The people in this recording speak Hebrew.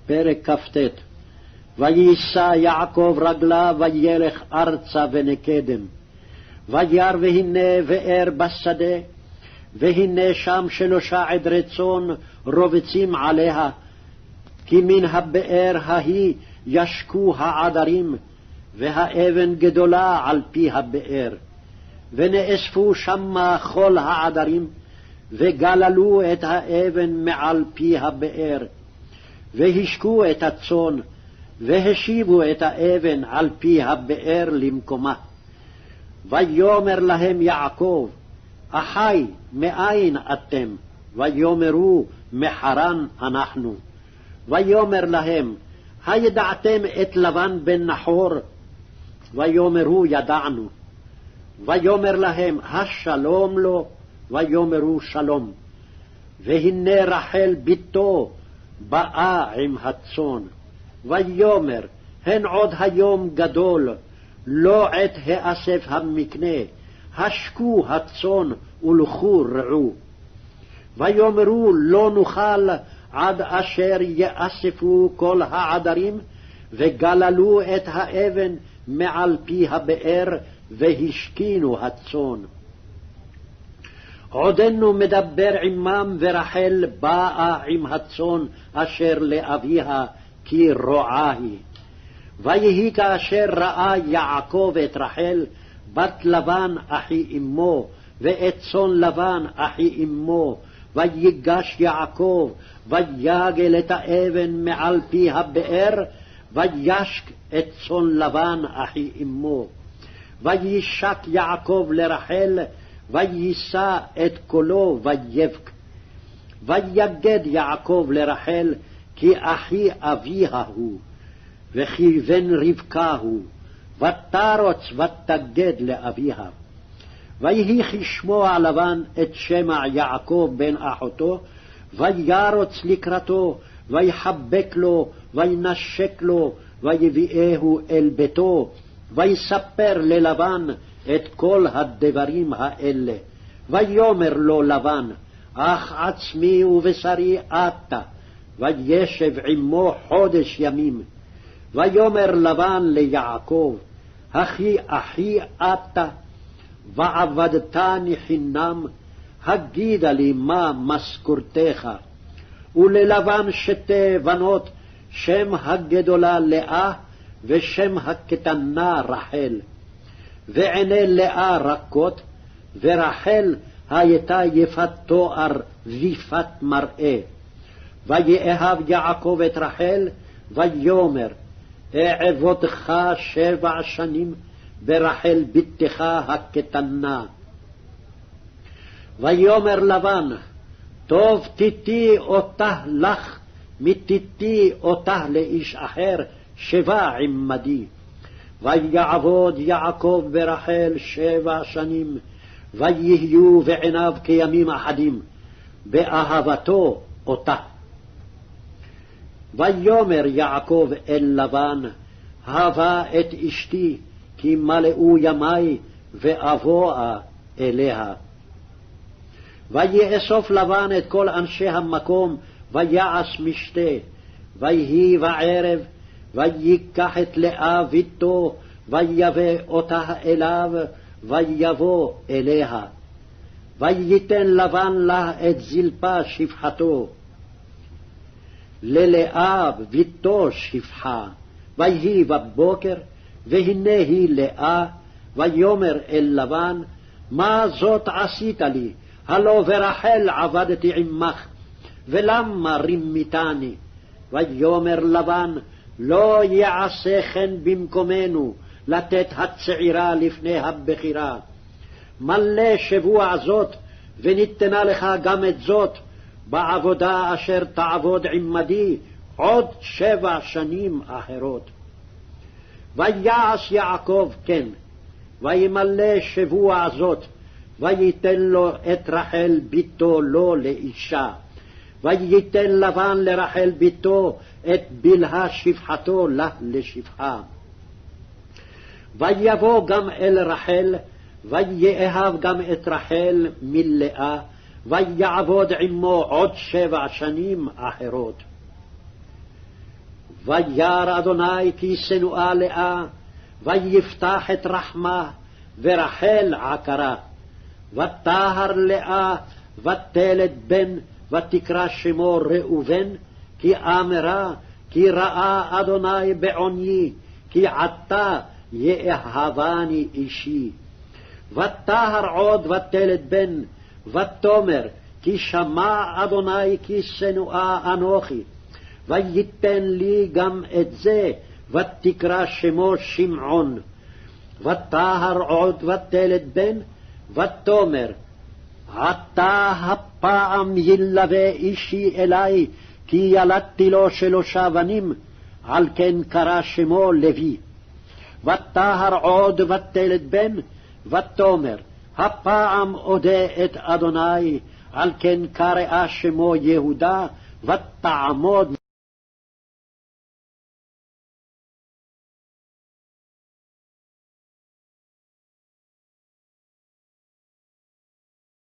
פרק כ"ט. ויישא יעקב רגלה וילך ארצה ונקדם. וירא והנה באר בשדה, והנה שם 3 עדרי צאן רובצים עליה, כי מן הבאר ההיא ישקו העדרים, והאבן גדולה על פי הבאר. ונאספו שמה כל העדרים, וגללו את האבן מעל פי הבאר, והשקו את הצאן, והשיבו את האבן על פי הבאר למקומה. ויאמר להם יעקב, אחי, מאין אתם? ויאמרו, מחרן אנחנו. ויאמר להם, הידעתם את לבן בן נחור? ויאמרו, ידענו. ויאמר להם, השלום לו? ויאמרו, שלום. והנה רחל בתו באה עם הצאן. ויאמר, הן עוד היום גדול, לא עת האסף המקנה, השקו הצאן ולכו רעו. ויאמרו, לא נוכל עד אשר יאספו כל העדרים, וגללו את האבן מעל פי הבאר, והשקינו הצאן. עודנו מדבר עמם, ורחל באה עם הצאן אשר לאביה, כי רועה היא. ויהי כאשר ראה יעקב את רחל, בת לבן אחי אמו, ואת צאן לבן אחי אמו, ויגש יעקב, ויגל את האבן מעל פי הבאר, וישק את צאן לבן אחי אמו. וישק יעקב לרחל, ויישא את קולו ויבק. ויגד יעקב לרחל, כי אחי אביה הוא, וכי בן רבקה הוא, ותרוץ ותגד לאביה. ויהי כשמוע לבן את שמע יעקב בן אחותו, וירוץ לקראתו, ויחבק לו, וינשק לו, ויביאהו אל ביתו, ויספר ללבן את כל הדברים האלה. ויאמר לו לבן, אך עצמי ובשרי אתה, וישב עמו חודש ימים. ויאמר לבן ליעקב, אחי אתה, ועבדתני חינם, הגידה לי מה משכורתך. וללבן 2 בנות, שם הגדולה לאה, ושם הקטנה רחל. ועיני לאה רכות, ורחל הייתה יפת תואר ויפת מראה. ויאהב יעקב את רחל, ויאמר, אעבודך 7 שנים ברחל בתך הקטנה. ויאמר לבן, טוב תיתי אותה לך, מתיתי אותה לאיש אחר, 7 עמדי. ויעבוד יעקב ברחל 7 שנים, ויהיו בעיניו כימים אחדים, באהבתו אותה. ויאמר יעקב אל לבן, הבה את אשתי, כי מלאו ימי, ואבואה אליה. ויאסוף לבן את כל אנשי המקום, ויעש משתה. ויהי בערב, ויקח את לאה בתו, ויבא אותה אליו, ויבוא אליה. וייתן לבן לה את זלפה שפחתו, ללאה בתו שפחה. ויהי בבוקר, והנה היא לאה. ויאמר אל לבן, מה זאת עשית לי? הלא ורחל עבדתי עמך, ולמה רימיתני? ויאמר לבן, לא יעשה כן במקומנו, לתת הצעירה לפני הבכירה. מלא שבוע זאת, וניתנה לך גם את זאת, בעבודה אשר תעבוד עמדי עוד 7 שנים אחרות. ויעש יעקב כן, וימלא שבוע זאת, וייתן לו את רחל בתו לו לאישה. וייתן לבן לרחל בתו את בלהה שפחתו לה לשפחה. ויבוא גם אל רחל, ויאהב גם את רחל מלאה, ויעבוד עמו עוד 7 שנים אחרות. וירא אדוני כי שנואה לאה, ויפתח את רחמה, ורחל עקרה. ותהר לאה, ותלד בן, ותקרא שמו ראובן, כי אמרה, כי ראה אדוני בעוני, כי עתה יאהבני אישי. ותהר עוד ותלד בן, ותאמר, כי שמע אדוני כי שנואה אנוכי, ויתן לי גם את זה, ותקרא שמו שמעון. ותהר עוד ותלד בן, ותאמר, עתה הפעם ילווה אישי אלי, כי ילדתי לו 3 בנים, על כן קרא שמו לוי. ותהר עוד ותלד בן, ותאמר, הפעם אודה את אדוני, על כן קראה שמו יהודה, ותעמוד